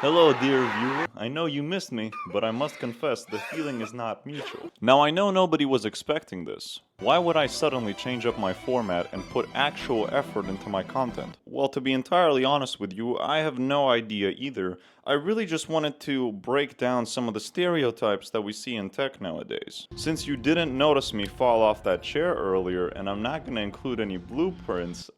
Hello, dear viewer. I know you missed me, but I must confess the feeling is not mutual. Now, I know nobody was expecting this. Why would I suddenly change up my format and put actual effort into my content? Well, to be entirely honest with you, I have no idea either. I really just wanted to break down some of the stereotypes that we see in tech nowadays. Since you didn't notice me fall off that chair earlier, and I'm not gonna include any bloopers,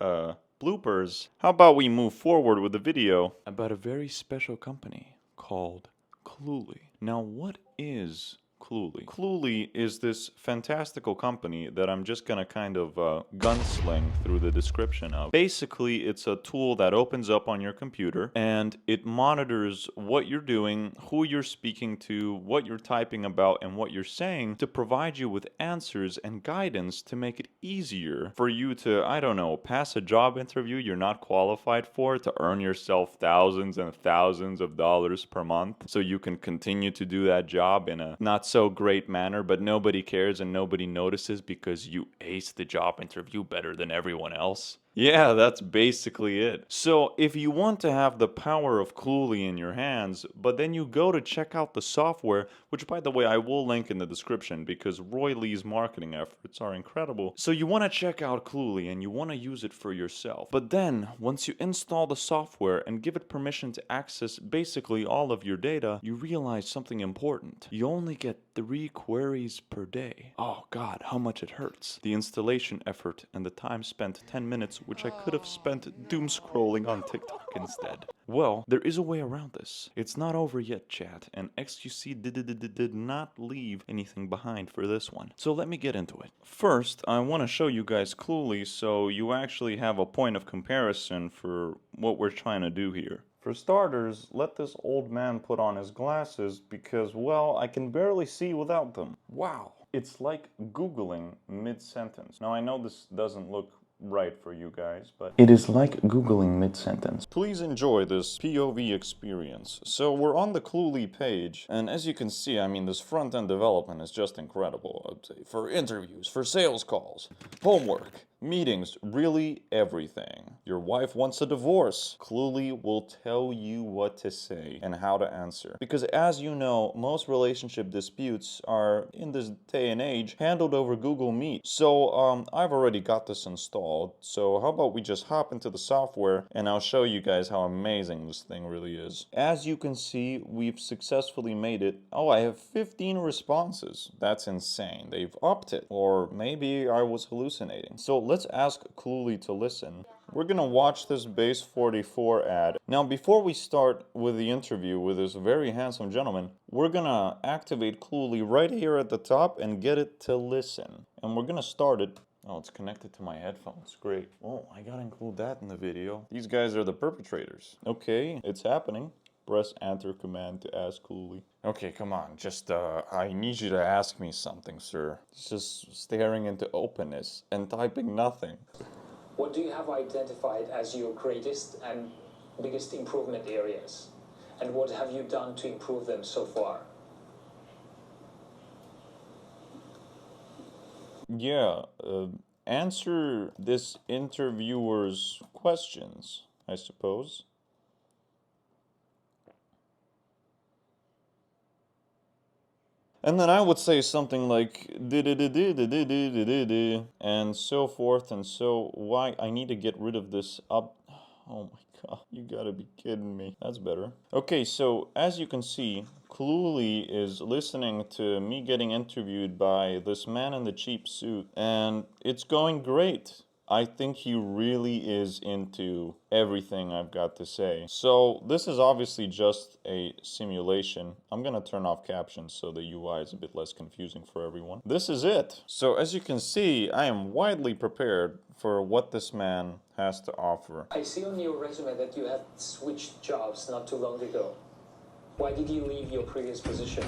how about we move forward with the video about a very special company called Cluely. Now, what is Cluely? Cluely is this fantastical company that I'm just gonna kind of gunsling through the description of. Basically, it's a tool that opens up on your computer and it monitors what you're doing, who you're speaking to, what you're typing about, and what you're saying to provide you with answers and guidance to make it easier for you to, I don't know, pass a job interview you're not qualified for, to earn yourself thousands and thousands of dollars per month so you can continue to do that job in a not so great manner, but nobody cares and nobody notices because you aced the job interview better than everyone else. Yeah, that's basically it. So, if you want to have the power of Cluely in your hands, but then you go to check out the software, which by the way I will link in the description because Roy Lee's marketing efforts are incredible. So you want to check out Cluely and you want to use it for yourself. But then, once you install the software and give it permission to access basically all of your data, you realize something important. You only get 3 queries per day. Oh god, how much it hurts. The installation effort and the time spent 10 minutes which I could have spent doom scrolling on TikTok instead. Well, there is a way around this. It's not over yet, chat, and XQC did not leave anything behind for this one. So let me get into it. First, I want to show you guys Cluely so you actually have a point of comparison for what we're trying to do here. For starters, let this old man put on his glasses because, well, I can barely see without them. Wow. It's like Googling mid-sentence. Now, I know this doesn't look right for you guys, but it is like Googling mid-sentence. Please enjoy this POV experience. So we're on the Cluely page, and as you can see, I mean, this front-end development is just incredible, I'd say. For interviews, for sales calls, homework, meetings, really everything. Your wife wants a divorce. Cluely will tell you what to say and how to answer. Because as you know, most relationship disputes are, in this day and age, handled over Google Meet. So I've already got this installed. So how about we just hop into the software and I'll show you guys how amazing this thing really is. As you can see, we've successfully made it. Oh, I have 15 responses. That's insane. They've upped it. Or maybe I was hallucinating. So let's ask Cluely to listen. We're gonna watch this base 44 ad. Now, before we start with the interview with this very handsome gentleman, we're gonna activate Cluely right here at the top and get it to listen. And we're gonna start it. Oh, it's connected to my headphones. Great. Oh, I gotta include that in the video. These guys are the perpetrators. Okay, it's happening. Press enter command to ask Cluely. Okay, come on, just, I need you to ask me something, sir. It's just staring into openness and typing nothing. What do you have identified as your greatest and biggest improvement areas? And what have you done to improve them so far? Yeah, answer this interviewer's questions, I suppose. And then I would say something like and so forth and so why I need to get rid of this up. Oh my god, you gotta be kidding me. That's better. Okay, so as you can see, Cluely is listening to me getting interviewed by this man in the cheap suit, and it's going great. I think he really is into everything I've got to say. So this is obviously just a simulation. I'm gonna turn off captions so the UI is a bit less confusing for everyone. This is it. So as you can see, I am widely prepared for what this man has to offer. I see on your resume that you had switched jobs not too long ago. Why did you leave your previous position?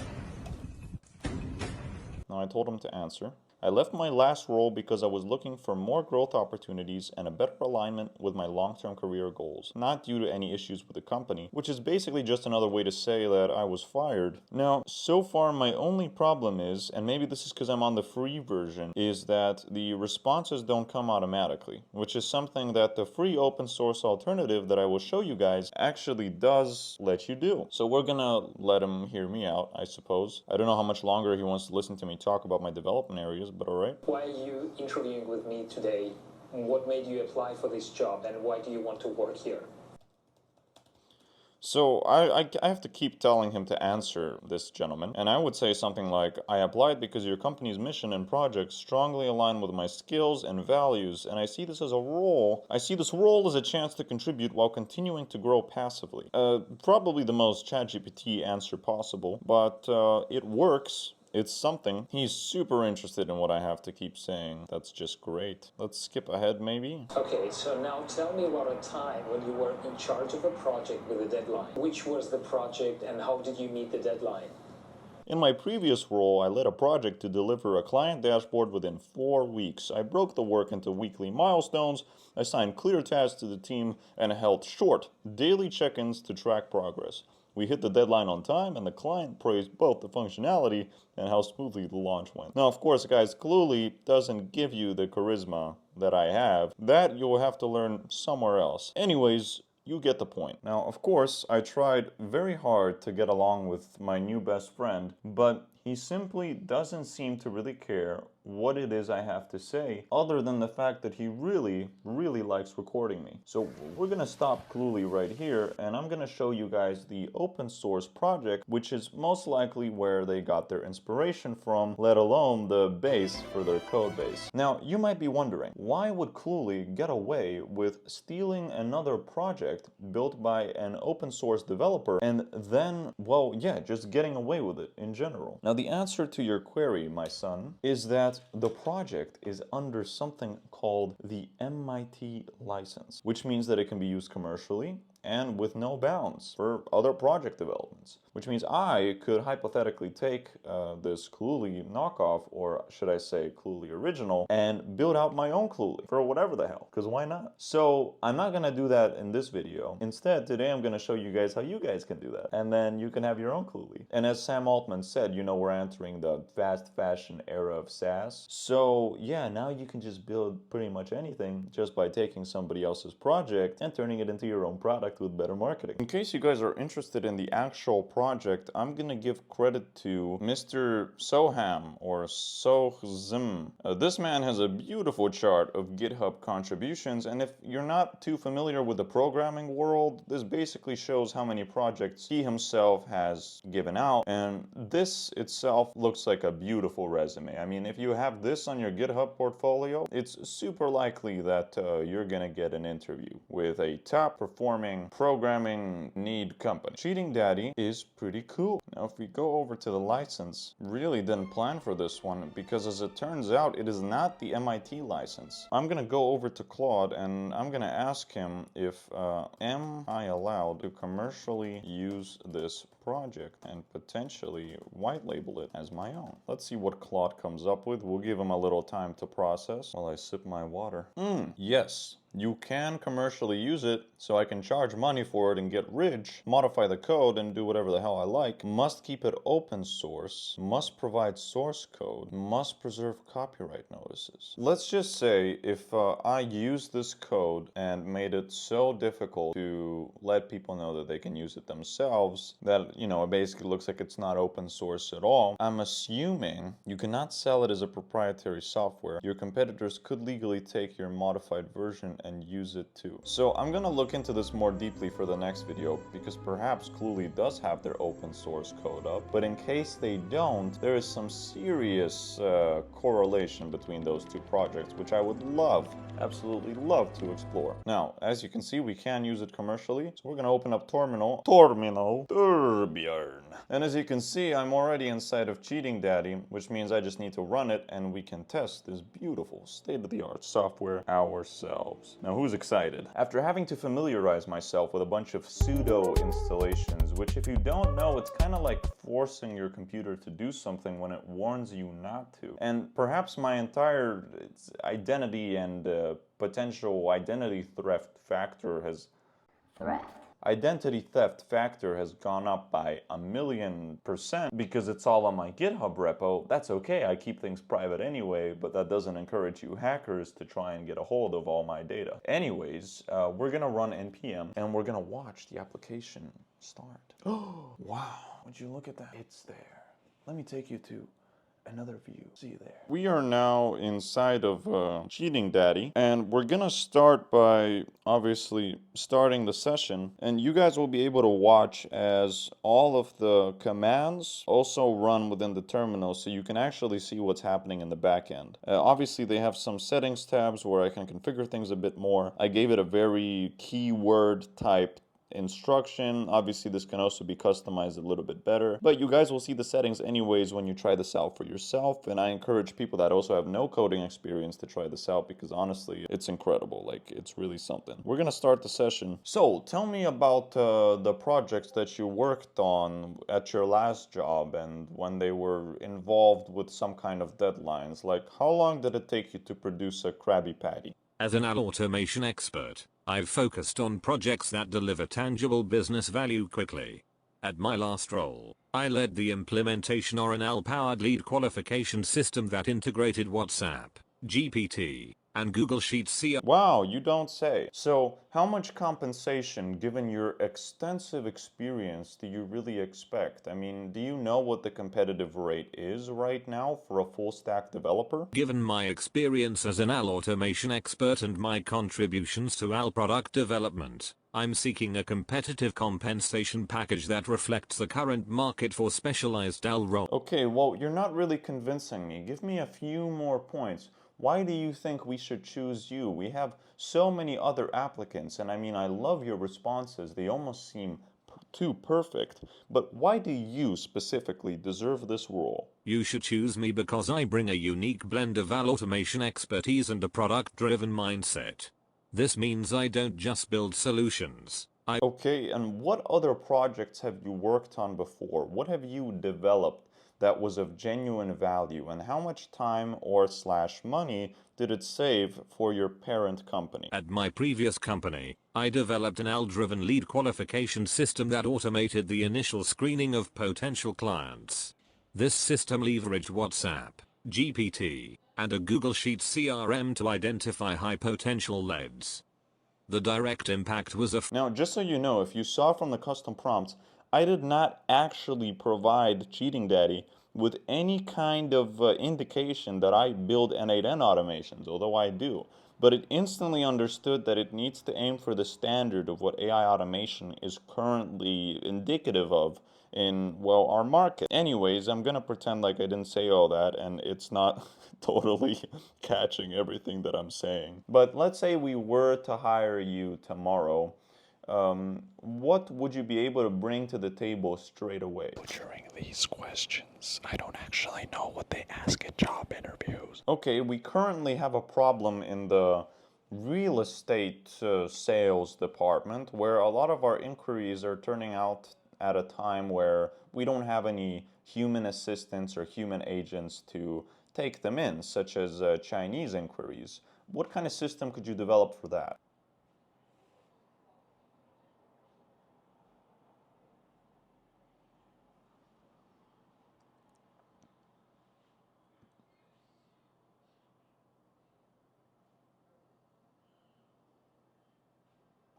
Now I told him to answer. I left my last role because I was looking for more growth opportunities and a better alignment with my long-term career goals, not due to any issues with the company, which is basically just another way to say that I was fired. Now, so far my only problem is, and maybe this is because I'm on the free version, is that the responses don't come automatically, which is something that the free open source alternative that I will show you guys actually does let you do. So we're gonna let him hear me out, I suppose. I don't know how much longer he wants to listen to me talk about my development areas, but alright. Why are you interviewing with me today? What made you apply for this job and why do you want to work here? So I have to keep telling him to answer this gentleman, and I would say something like, I applied because your company's mission and projects strongly align with my skills and values, and I see this as a role. I see this role as a chance to contribute while continuing to grow passively. Probably the most ChatGPT answer possible, but it works. It's something. He's super interested in what I have to keep saying. That's just great. Let's skip ahead, maybe. Okay, so now tell me about a time when you were in charge of a project with a deadline. Which was the project and how did you meet the deadline? In my previous role, I led a project to deliver a client dashboard within 4 weeks. I broke the work into weekly milestones, assigned clear tasks to the team, and held short, daily check-ins to track progress. We hit the deadline on time, and the client praised both the functionality and how smoothly the launch went. Now, of course, guys, Cluely doesn't give you the charisma that I have. That you'll have to learn somewhere else. Anyways, you get the point. Now, of course, I tried very hard to get along with my new best friend, but he simply doesn't seem to really care what it is I have to say, other than the fact that he really, really likes recording me. So we're gonna stop Cluely right here, and I'm gonna show you guys the open source project, which is most likely where they got their inspiration from, let alone the base for their code base. Now, you might be wondering, why would Cluely get away with stealing another project built by an open source developer and then, well, yeah, just getting away with it in general? Now, the answer to your query, my son, is that the project is under something called the MIT license, which means that it can be used commercially and with no bounds for other project developments. Which means I could hypothetically take this Cluely knockoff, or should I say Cluely original, and build out my own Cluely for whatever the hell, because why not? So I'm not gonna do that in this video. Instead, today I'm gonna show you guys how you guys can do that, and then you can have your own Cluely. And as Sam Altman said, you know, we're entering the fast fashion era of SaaS. So yeah, now you can just build pretty much anything just by taking somebody else's project and turning it into your own product with better marketing. In case you guys are interested in the actual project, I'm gonna give credit to Mr. Soham, or Sohzim. This man has a beautiful chart of GitHub contributions, and if you're not too familiar with the programming world, this basically shows how many projects he himself has given out, and this itself looks like a beautiful resume. I mean, if you have this on your GitHub portfolio, it's super likely that you're gonna get an interview with a top performing programming need company. Cheating Daddy is pretty cool. Now, if we go over to the license, really didn't plan for this one, because as it turns out, it is not the MIT license. I'm gonna go over to Claude and I'm gonna ask him if am I allowed to commercially use this project and potentially white label it as my own. Let's see what Claude comes up with. We'll give him a little time to process while I sip my water. Yes. You can commercially use it, so I can charge money for it and get rich, modify the code and do whatever the hell I like. Must keep it open source, must provide source code, must preserve copyright notices. Let's just say if I use this code and made it so difficult to let people know that they can use it themselves, that, you know, it basically looks like it's not open source at all, I'm assuming you cannot sell it as a proprietary software. Your competitors could legally take your modified version and use it too. So I'm gonna look into this more deeply for the next video, because perhaps Cluely does have their open source code up, but in case they don't, there is some serious correlation between those two projects, which I would love, absolutely love to explore. Now, as you can see, we can use it commercially, so we're gonna open up Torbjörn. And as you can see, I'm already inside of Cheating Daddy, which means I just need to run it and we can test this beautiful state-of-the-art software ourselves. this. Now who's excited? After having to familiarize myself with a bunch of pseudo installations, which if you don't know, it's kind of like forcing your computer to do something when it warns you not to. And perhaps my entire identity and potential identity theft factor has gone up by 1,000,000% because it's all on my GitHub repo. That's okay, I keep things private anyway, but that doesn't encourage you hackers to try and get a hold of all my data. Anyways, we're gonna run npm and we're gonna watch the application start. Oh, wow, would you look at that? It's there. Let me take you to another view. See you there. We are now inside of Cheating Daddy, and we're gonna start by obviously starting the session, and you guys will be able to watch as all of the commands also run within the terminal, so you can actually see what's happening in the back end. Obviously, they have some settings tabs where I can configure things a bit more. I gave it a very keyword type instruction. Obviously, this can also be customized a little bit better, but you guys will see the settings anyways when you try this out for yourself, and I encourage people that also have no coding experience to try this out because honestly, it's incredible. Like, it's really something. We're gonna start the session. So, tell me about the projects that you worked on at your last job and when they were involved with some kind of deadlines. Like, how long did it take you to produce a Krabby Patty? As an automation expert, I've focused on projects that deliver tangible business value quickly. At my last role, I led the implementation of an AI-powered lead qualification system that integrated WhatsApp, GPT, and Google Sheets CRM. Wow, you don't say. So, how much compensation, given your extensive experience, do you really expect? I mean, do you know what the competitive rate is right now for a full-stack developer? Given my experience as an AI automation expert and my contributions to AI product development, I'm seeking a competitive compensation package that reflects the current market for specialized AI roles. Okay, well, you're not really convincing me. Give me a few more points. Why do you think we should choose you? We have so many other applicants, and I mean, I love your responses. They almost seem too perfect. But why do you specifically deserve this role? You should choose me because I bring a unique blend of AI automation expertise and a product-driven mindset. This means I don't just build solutions. Okay, and what other projects have you worked on before? What have you developed that was of genuine value, and how much time or slash money did it save for your parent company? At my previous company, I developed an AI-driven lead qualification system that automated the initial screening of potential clients. This system leveraged WhatsApp, GPT, and a Google Sheets CRM to identify high potential leads. The direct impact was Now, just so you know, if you saw from the custom prompts, I did not actually provide Cheating Daddy with any kind of indication that I build N8N automations, although I do. But it instantly understood that it needs to aim for the standard of what AI automation is currently indicative of in, well, our market. Anyways, I'm gonna pretend like I didn't say all that and it's not totally catching everything that I'm saying. But let's say we were to hire you tomorrow. What would you be able to bring to the table straight away? Butchering these questions. I don't actually know what they ask at job interviews. Okay, we currently have a problem in the real estate sales department where a lot of our inquiries are turning out at a time where we don't have any human assistants or human agents to take them in, such as Chinese inquiries. What kind of system could you develop for that?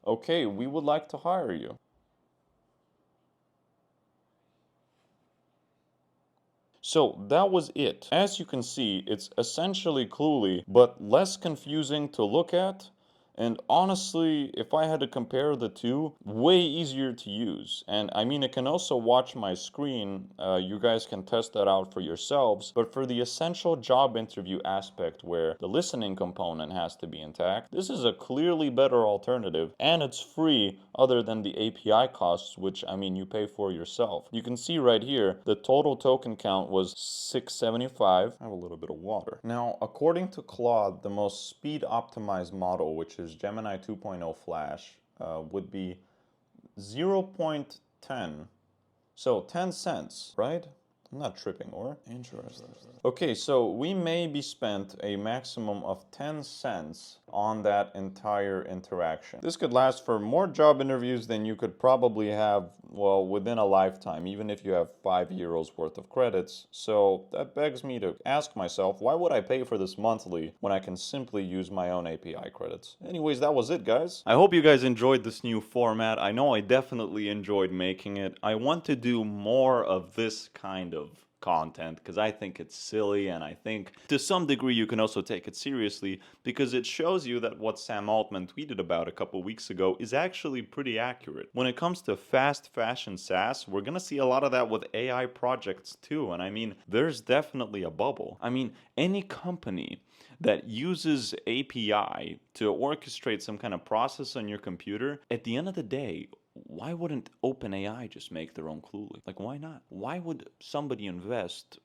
Okay, we would like to hire you. So that was it. As you can see, it's essentially Cluely, but less confusing to look at. And honestly, if I had to compare the two, way easier to use. And I mean, it can also watch my screen. You guys can test that out for yourselves. But for the essential job interview aspect where the listening component has to be intact, this is a clearly better alternative. And it's free other than the API costs, which I mean, you pay for yourself. You can see right here, the total token count was 675. I have a little bit of water. Now, according to Claude, the most speed optimized model, which is is Gemini 2.0 Flash, would be 0.10. So 10 cents, right? I'm not tripping, or? Interesting. Okay, so we may be spent a maximum of 10 cents on that entire interaction. This could last for more job interviews than you could probably have, well, within a lifetime, even if you have 5 euros worth of credits. So that begs me to ask myself, why would I pay for this monthly when I can simply use my own API credits? Anyways, that was it, guys. I hope you guys enjoyed this new format. I know I definitely enjoyed making it. I want to do more of this kind of content because I think it's silly, and I think to some degree you can also take it seriously because it shows you that what Sam Altman tweeted about a couple weeks ago is actually pretty accurate. When it comes to fast fashion SaaS, we're gonna see a lot of that with AI projects too, and I mean, there's definitely a bubble. I mean, any company that uses API to orchestrate some kind of process on your computer, at the end of the day, why wouldn't OpenAI just make their own Cluely? Like, why not? Why would somebody invest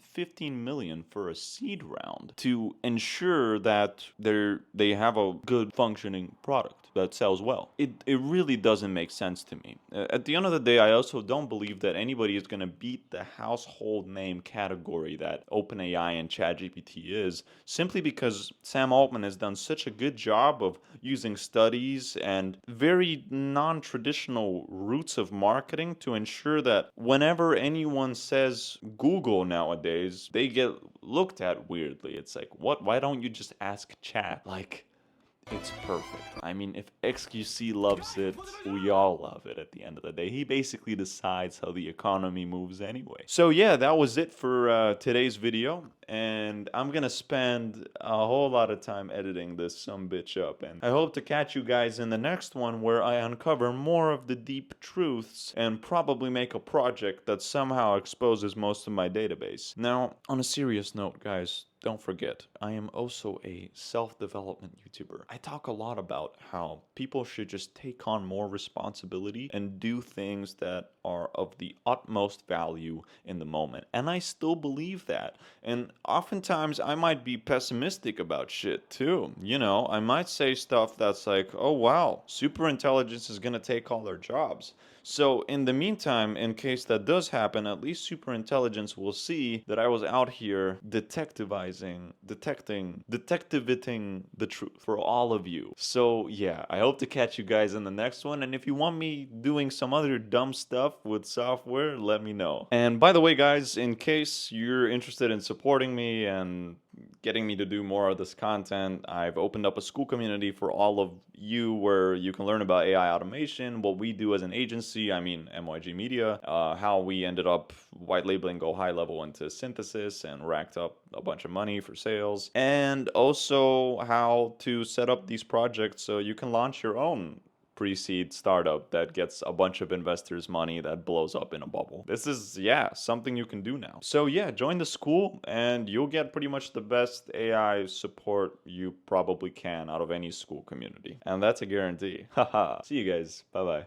15 million for a seed round to ensure that they have a good functioning product that sells well? It really doesn't make sense to me. At the end of the day, I also don't believe that anybody is going to beat the household name category that OpenAI and ChatGPT is, simply because Sam Altman has done such a good job of using studies and very non-traditional routes of marketing to ensure that whenever anyone says Google nowadays, they get looked at weirdly. It's like, what? Why don't you just ask chat? Like, it's perfect. I mean, if XQC loves it, we all love it at the end of the day. He basically decides how the economy moves anyway. So yeah, that was it for today's video. And I'm gonna spend a whole lot of time editing this sumbitch up. And I hope to catch you guys in the next one where I uncover more of the deep truths and probably make a project that somehow exposes most of my database. Now, on a serious note, guys, don't forget, I am also a self-development YouTuber. I talk a lot about how people should just take on more responsibility and do things that are of the utmost value in the moment. And I still believe that. And oftentimes I might be pessimistic about shit too. You know, I might say stuff that's like, oh wow, superintelligence is gonna take all our jobs. So in the meantime, in case that does happen, at least superintelligence will see that I was out here detectiviting the truth for all of you. So yeah, I hope to catch you guys in the next one. And if you want me doing some other dumb stuff with software, let me know. And by the way, guys, in case you're interested in supporting me and getting me to do more of this content, I've opened up a school community for all of you where you can learn about AI automation, what we do as an agency, I mean MYG Media, how we ended up white labeling Go High Level into synthesis and racked up a bunch of money for sales, and also how to set up these projects so you can launch your own pre-seed startup that gets a bunch of investors' money that blows up in a bubble. This is, yeah, something you can do now. So yeah, join the school and you'll get pretty much the best AI support you probably can out of any school community. And that's a guarantee. Haha. See you guys. Bye-bye.